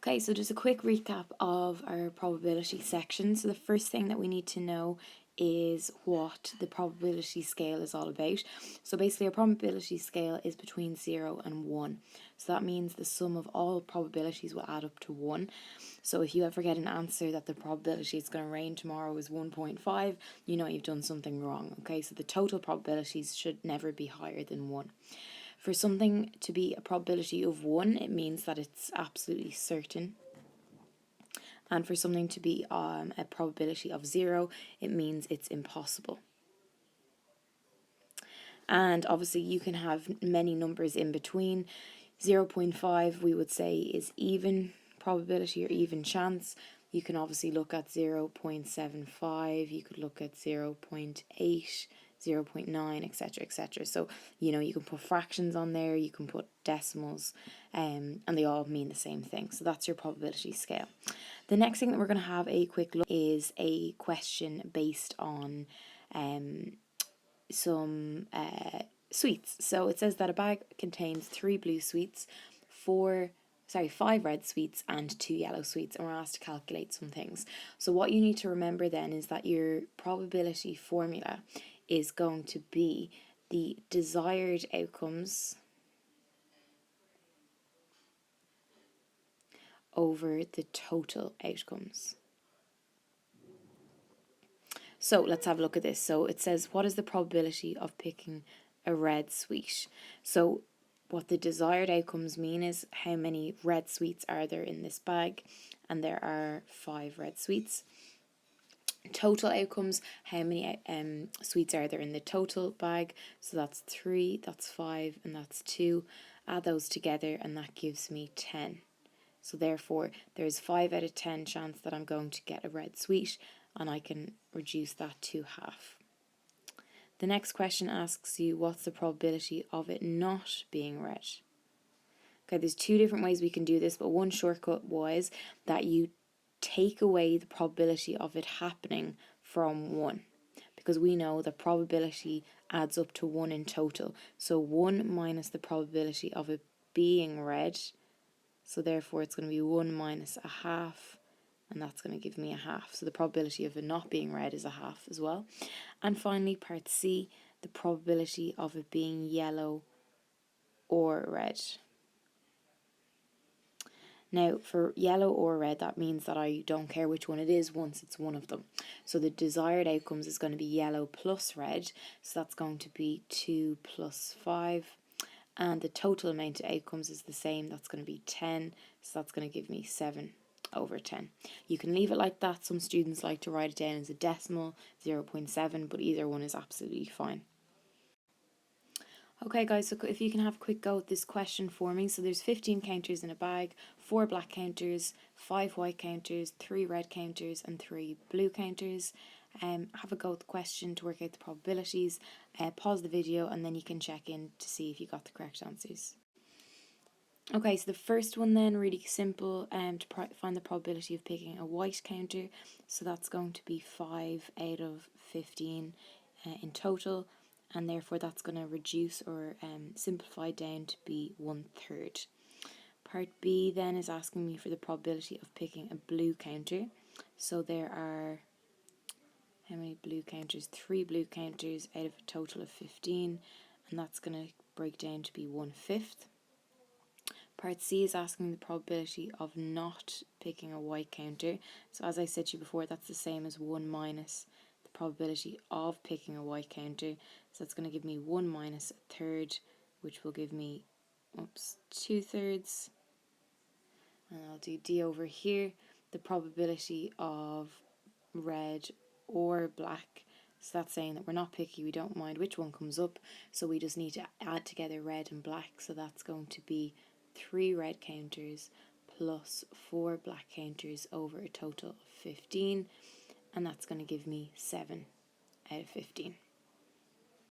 Okay, so just a quick recap of our probability section. So the first thing that we need to know is what the probability scale is all about. So basically, a probability scale is between 0 and 1. So that means the sum of all probabilities will add up to 1. So if you ever get an answer that the probability it's going to rain tomorrow is 1.5, you know you've done something wrong. Okay, so the total probabilities should never be higher than 1. For something to be a probability of 1, it means that it's absolutely certain. And for something to be a probability of 0, it means it's impossible. And obviously you can have many numbers in between. 0.5 we would say is even probability or even chance. You can obviously look at 0.75, you could look at 0.8, 0.9, etc., etc. So, you know, you can put fractions on there, you can put decimals, and they all mean the same thing. So that's your probability scale. The next thing that we're going to have a quick look is a question based on some sweets. So it says that a bag contains 3 blue sweets, 5 red sweets and 2 yellow sweets, and we're asked to calculate some things. So what you need to remember then is that your probability formula is going to be the desired outcomes over the total outcomes. So let's have a look at this. So it says, what is the probability of picking a red sweet? So what the desired outcomes mean is how many red sweets are there in this bag, and there are 5 red sweets. Total outcomes, how many sweets are there in the total bag? So that's 3, that's 5, and that's 2. Add those together and that gives me 10. So therefore there's 5 out of 10 chance that I'm going to get a red sweet, and I can reduce that to half. The next question asks you, what's the probability of it not being red? Okay, there's 2 different ways we can do this, but one shortcut was that you take away the probability of it happening from 1, because we know the probability adds up to 1 in total. So 1 minus the probability of it being red, so therefore it's going to be 1 minus a half, and that's going to give me a half. So the probability of it not being red is a half as well. And finally, part C, the probability of it being yellow or red. Now, for yellow or red, that means that I don't care which one it is once it's one of them. So the desired outcomes is going to be yellow plus red, so that's going to be 2 plus 5. And the total amount of outcomes is the same, that's going to be 10, so that's going to give me 7 over 10. You can leave it like that. Some students like to write it down as a decimal, 0.7, but either one is absolutely fine. Okay guys, so if you can have a quick go at this question for me. So there's 15 counters in a bag, 4 black counters, 5 white counters, 3 red counters and 3 blue counters. Have a go at the question to work out the probabilities. Pause the video and then you can check in to see if you got the correct answers. Okay, so the first one then, really simple, to find the probability of picking a white counter. So that's going to be 5 out of 15 in total, and therefore that's going to reduce or simplify down to be 1/3. Part B then is asking me for the probability of picking a blue counter. So there are, how many blue counters? 3 blue counters out of a total of 15, and that's going to break down to be 1/5. Part C is asking the probability of not picking a white counter. So as I said to you before, that's the same as 1 minus the probability of picking a white counter. So that's going to give me 1 minus 1/3, which will give me 2/3. And I'll do D over here. The probability of red or black. So that's saying that we're not picky, we don't mind which one comes up. So we just need to add together red and black. So that's going to be 3 red counters plus 4 black counters over a total of 15, and that's going to give me 7 out of 15.